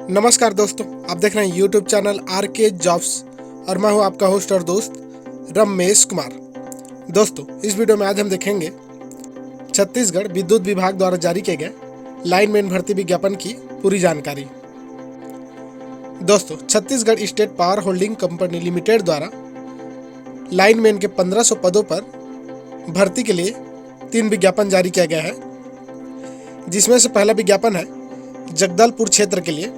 नमस्कार दोस्तों, आप देख रहे हैं यूट्यूब चैनल आर के जॉब्स और मैं हूं आपका होस्ट और दोस्त रमेश कुमार। दोस्तों, इस वीडियो में आज हम देखेंगे छत्तीसगढ़ विद्युत विभाग द्वारा जारी किए गए लाइनमैन भर्ती विज्ञापन की पूरी जानकारी। दोस्तों, Chhattisgarh state power holding company limited द्वारा लाइनमैन के 1500 पदों पर भर्ती के लिए 3 विज्ञापन जारी किया गया है, जिसमें से पहला विज्ञापन है जगदलपुर क्षेत्र के लिए।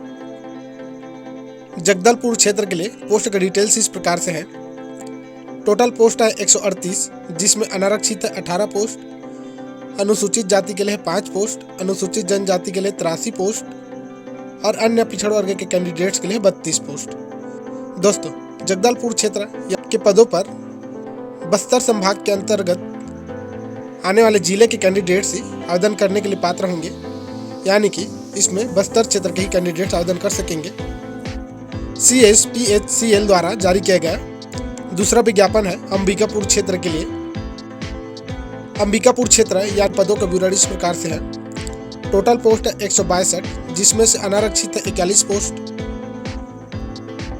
जगदलपुर क्षेत्र के लिए पोस्ट का डिटेल्स इस प्रकार से है। टोटल पोस्ट है 138, जिसमें अनारक्षित है 18 पोस्ट, अनुसूचित जाति के लिए 5 पोस्ट, अनुसूचित जनजाति के लिए 83 पोस्ट और अन्य पिछड़ वर्ग के कैंडिडेट्स के लिए 32 पोस्ट। दोस्तों, जगदलपुर क्षेत्र के पदों पर बस्तर संभाग के अंतर्गत आने वाले जिले के कैंडिडेट्स ही आवेदन करने के लिए पात्र होंगे, यानी कि इसमें बस्तर क्षेत्र के ही कैंडिडेट्स आवेदन कर सकेंगे। CSPHCL द्वारा जारी किया गया दूसरा विज्ञापन है अंबिकापुर क्षेत्र के लिए। अंबिकापुर क्षेत्र या पदों का ब्यौरा इस प्रकार से है। टोटल पोस्ट है 162, जिसमें से अनारक्षित है 41 पोस्ट,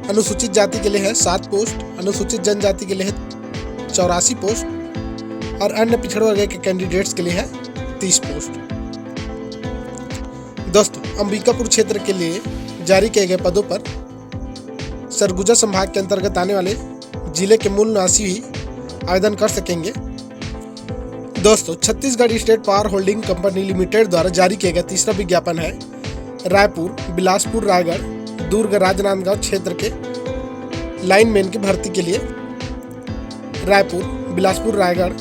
अनुसूचित जाति के लिए है 7 पोस्ट, अनुसूचित जनजाति के लिए है 84 पोस्ट और अन्य पिछड़ वर्ग के कैंडिडेट्स के लिए है 30 पोस्ट। दोस्तों, अंबिकापुर क्षेत्र के लिए जारी किए गए पदों पर सरगुजा संभाग के अंतर्गत आने वाले जिले के मूल निवासी ही आवेदन कर सकेंगे। दोस्तों, Chhattisgarh state power holding company limited द्वारा जारी किया गया तीसरा विज्ञापन है रायपुर, बिलासपुर, रायगढ़, दुर्ग, राजनांदगांव क्षेत्र के लाइनमैन की भर्ती के लिए। रायपुर, बिलासपुर, रायगढ़,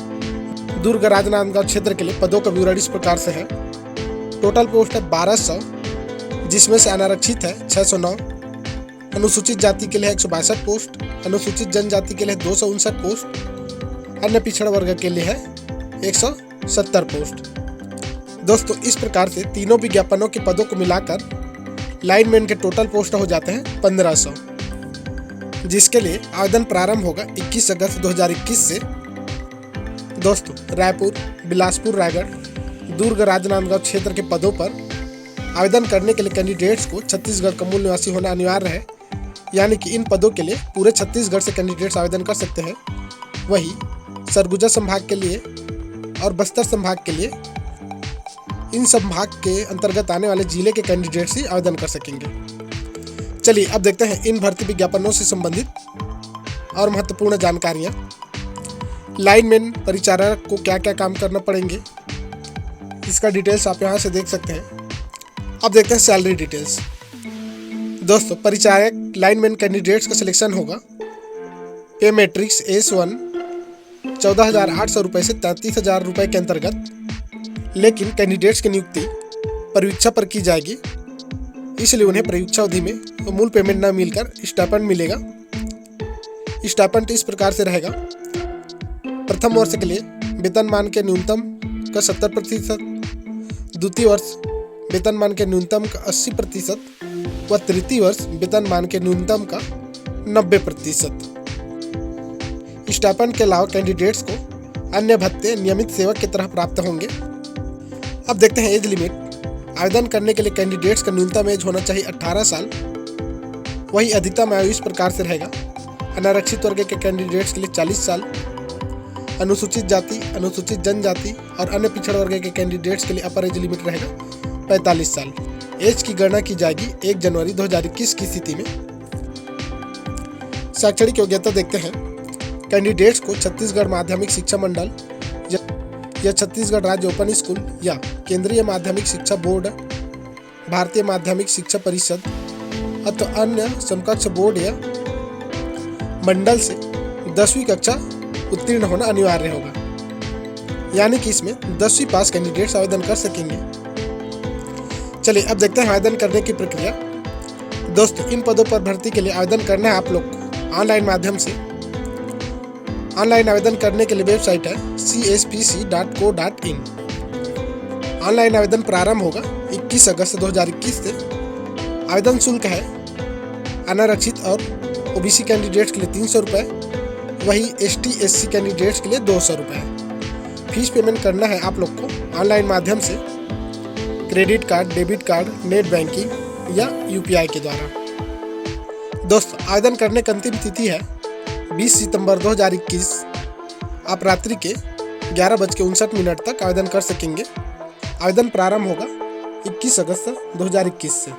दुर्ग, राजनांदगांव क्षेत्र के लिए पदों का ब्यौरा इस प्रकार से है। टोटल पोस्ट है 1200, जिसमें से अनारक्षित है 609, अनुसूचित जाति के लिए 162 पोस्ट, अनुसूचित जनजाति के लिए 259 पोस्ट, अन्य पिछड़ वर्ग के लिए है 170 पोस्ट। दोस्तों, इस प्रकार से तीनों विज्ञापनों के पदों को मिलाकर लाइनमैन के टोटल पोस्ट हो जाते हैं 1500, जिसके लिए आवेदन प्रारंभ होगा 21 अगस्त 2021 से। दोस्तों, रायपुर, बिलासपुर, रायगढ़, दुर्ग, राजनांदगांव क्षेत्र के पदों पर आवेदन करने के लिए कैंडिडेट्स को छत्तीसगढ़ का मूल निवासी होना अनिवार्य है, यानी कि इन पदों के लिए पूरे छत्तीसगढ़ से कैंडिडेट्स आवेदन कर सकते हैं। वही सरगुजा संभाग के लिए और बस्तर संभाग के लिए इन संभाग के अंतर्गत आने वाले जिले के कैंडिडेट्स ही आवेदन कर सकेंगे। चलिए अब देखते हैं इन भर्ती विज्ञापनों से संबंधित और महत्वपूर्ण जानकारियाँ। लाइनमैन परिचारक को क्या क्या काम करना पड़ेंगे, इसका डिटेल्स आप यहाँ से देख सकते हैं। अब देखते हैं सैलरी डिटेल्स। दोस्तों, परिचारक लाइनमैन कैंडिडेट्स का सिलेक्शन होगा पे मैट्रिक्स S1 14,800 रुपये से 33,000 रुपये के अंतर्गत, लेकिन कैंडिडेट्स की नियुक्ति परीक्षा पर की जाएगी, इसलिए उन्हें परीक्षा अवधि में मूल पेमेंट न मिलकर स्टाइपेंड मिलेगा। स्टाइपेंड इस प्रकार से रहेगा। प्रथम वर्ष के लिए वेतनमान के न्यूनतम का 70%, द्वितीय वर्ष वेतनमान के न्यूनतम का 80% व तृतीय वर्ष वेतनमान के न्यूनतम का 90%। स्टाइपेंड के अलावा कैंडिडेट्स को अन्य भत्ते नियमित सेवक की तरह प्राप्त होंगे। अब देखते हैं एज लिमिट। आवेदन करने के लिए कैंडिडेट्स का न्यूनतम एज होना चाहिए 18 साल। वही अधिकतम आयु इस प्रकार से रहेगा। अनारक्षित वर्ग के कैंडिडेट्स के लिए 40 साल, अनुसूचित जाति, अनुसूचित जनजाति और अन्य पिछड़ वर्ग के कैंडिडेट्स के लिए अपर एज लिमिट रहेगा 45 साल। एज की गणना की जाएगी 1 जनवरी 2021 की स्थिति में। शैक्षणिक योग्यता देखते हैं। कैंडिडेट्स को छत्तीसगढ़ माध्यमिक शिक्षा मंडल या छत्तीसगढ़ राज्य ओपन स्कूल या केंद्रीय माध्यमिक शिक्षा बोर्ड, भारतीय माध्यमिक शिक्षा परिषद अथवा अन्य समकक्ष बोर्ड या मंडल से 10वीं कक्षा उत्तीर्ण होना अनिवार्य होगा, यानी कि इसमें 10वीं पास कैंडिडेट्स आवेदन कर सकेंगे। चलिए अब देखते हैं आवेदन करने की प्रक्रिया। दोस्तों, इन पदों पर भर्ती के लिए आवेदन करना है आप लोग को ऑनलाइन माध्यम से। ऑनलाइन आवेदन करने के लिए वेबसाइट है cspc.co.in। ऑनलाइन आवेदन प्रारंभ होगा 21 अगस्त 2021 से। आवेदन शुल्क है अनारक्षित और OBC कैंडिडेट्स के लिए 300 रुपये, वही ST/SC कैंडिडेट्स के लिए 200 रुपये। फीस पेमेंट करना है आप लोग को ऑनलाइन माध्यम से। Credit card, debit card, net banking या UPI के द्वारा। दोस्तों, आवेदन करने की अंतिम तिथि है 20 सितंबर 2021। आप रात्रि के 11:59 तक आवेदन कर सकेंगे। आवेदन प्रारंभ होगा 21 अगस्त 2021 से।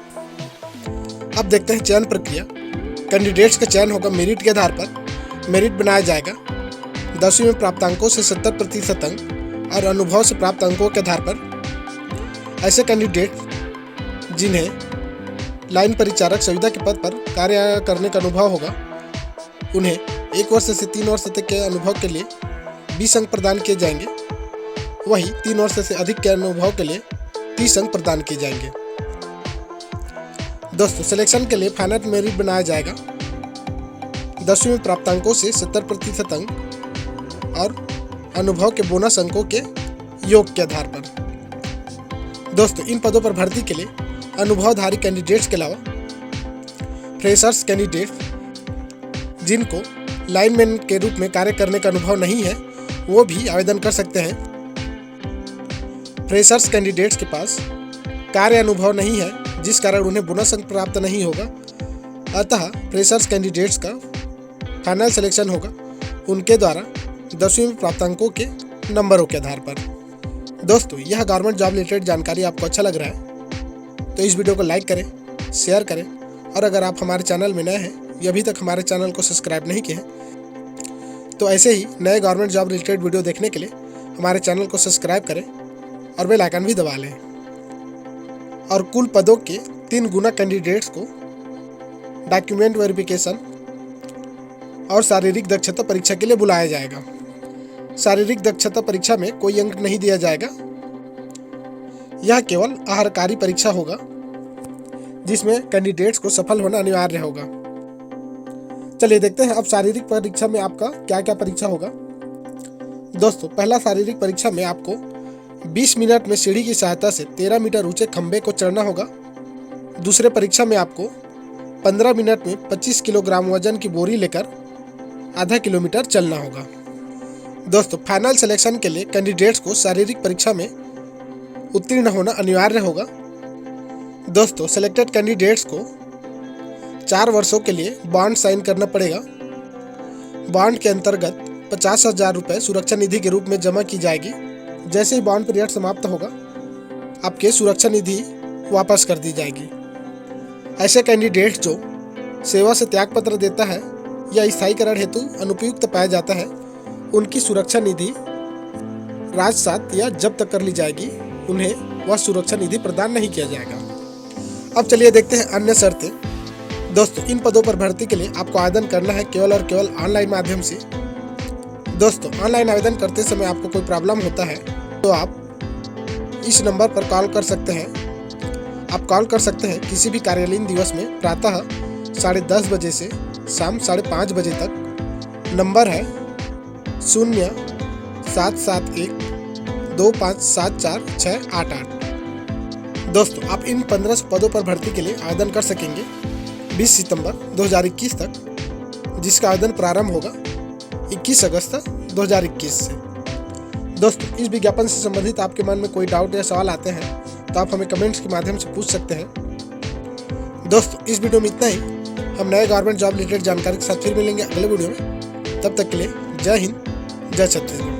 अब देखते हैं चयन प्रक्रिया। कैंडिडेट्स का चयन होगा मेरिट के आधार पर। मेरिट बनाया जाएगा 10वीं में प्राप्त अंकों से 70% अंक और अनुभव से प्राप्त अंकों के आधार पर। ऐसे कैंडिडेट जिन्हें लाइन परिचारक सुविधा के पद पर कार्य करने का अनुभव होगा, उन्हें 1 वर्ष से 3 वर्ष तक के अनुभव के लिए 20 अंक प्रदान किए जाएंगे। वहीं 3 वर्ष से अधिक के अनुभव के लिए 30 अंक प्रदान किए जाएंगे। दोस्तों, सिलेक्शन के लिए फाइनल मेरिट बनाया जाएगा 10वीं में प्राप्त अंकों से 70% अंक और अनुभव के बोनस अंकों के योग के आधार पर। दोस्तों, इन पदों पर भर्ती के लिए अनुभवधारी कैंडिडेट्स के अलावा फ्रेशर्स कैंडिडेट जिनको लाइनमैन के रूप में कार्य करने का अनुभव नहीं है, वो भी आवेदन कर सकते हैं। फ्रेशर्स कैंडिडेट्स के पास कार्य अनुभव नहीं है, जिस कारण उन्हें बोनस अंक प्राप्त नहीं होगा। अतः फ्रेशर्स कैंडिडेट्स का फाइनल सिलेक्शन होगा उनके द्वारा 10वीं में प्राप्त अंकों के नंबरों के आधार पर। दोस्तों, यह गवर्नमेंट जॉब रिलेटेड जानकारी आपको अच्छा लग रहा है तो इस वीडियो को लाइक करें, शेयर करें और अगर आप हमारे चैनल में नए हैं या अभी तक हमारे चैनल को सब्सक्राइब नहीं किए हैं तो ऐसे ही नए गवर्नमेंट जॉब रिलेटेड वीडियो देखने के लिए हमारे चैनल को सब्सक्राइब करें और बेल आइकन भी दबा लें। और कुल पदों के 3 गुना कैंडिडेट्स को डॉक्यूमेंट वेरिफिकेशन और शारीरिक दक्षता परीक्षा के लिए बुलाया जाएगा। शारीरिक दक्षता परीक्षा में कोई अंक नहीं दिया जाएगा। यह केवल आहारकारी परीक्षा होगा जिसमें कैंडिडेट्स को सफल होना अनिवार्य होगा। चलिए देखते हैं अब शारीरिक परीक्षा में आपका क्या क्या परीक्षा होगा। दोस्तों, पहला शारीरिक परीक्षा में आपको 20 मिनट में सीढ़ी की सहायता से 13 मीटर ऊंचे खंभे को चढ़ना होगा। दूसरे परीक्षा में आपको 15 मिनट में 25 किलोग्राम वजन की बोरी लेकर आधा किलोमीटर चलना होगा। दोस्तों, फाइनल सिलेक्शन के लिए कैंडिडेट्स को शारीरिक परीक्षा में उत्तीर्ण होना अनिवार्य होगा। दोस्तों, सिलेक्टेड कैंडिडेट्स को 4 वर्षों के लिए बॉन्ड साइन करना पड़ेगा। बॉन्ड के अंतर्गत 50,000 रुपये सुरक्षा निधि के रूप में जमा की जाएगी। जैसे ही बॉन्ड पीरियड समाप्त होगा, आपके सुरक्षा निधि वापस कर दी जाएगी। ऐसे कैंडिडेट जो सेवा से त्यागपत्र देता है या स्थायीकरण हेतु अनुपयुक्त पाया जाता है, उनकी सुरक्षा निधि राजसात या जब्त कर ली जाएगी। उन्हें वह सुरक्षा निधि प्रदान नहीं किया जाएगा। अब चलिए देखते हैं अन्य शर्तें। दोस्तों, इन पदों पर भर्ती के लिए आपको आवेदन करना है केवल और केवल ऑनलाइन माध्यम से। दोस्तों, ऑनलाइन आवेदन करते समय आपको कोई प्रॉब्लम होता है तो आप इस नंबर पर कॉल कर सकते हैं। आप कॉल कर सकते हैं किसी भी कार्यालयीन दिवस में प्रातः 10:30 बजे से शाम 5:30 बजे तक। नंबर है 0771 2574 688। दोस्तों, आप इन 15 पदों पर भर्ती के लिए आवेदन कर सकेंगे 20 सितंबर 2021 तक, जिसका आवेदन प्रारंभ होगा 21 अगस्त 2021 से। दोस्तों, इस विज्ञापन से संबंधित आपके मन में कोई डाउट या सवाल आते हैं तो आप हमें कमेंट्स के माध्यम से पूछ सकते हैं। दोस्तों, इस वीडियो में इतना ही। हम नए गवर्नमेंट जॉब रिलेटेड जानकारी के साथ फिर मिलेंगे अगले वीडियो में। तब तक के लिए जय हिंद, जय छत्तीसगढ़।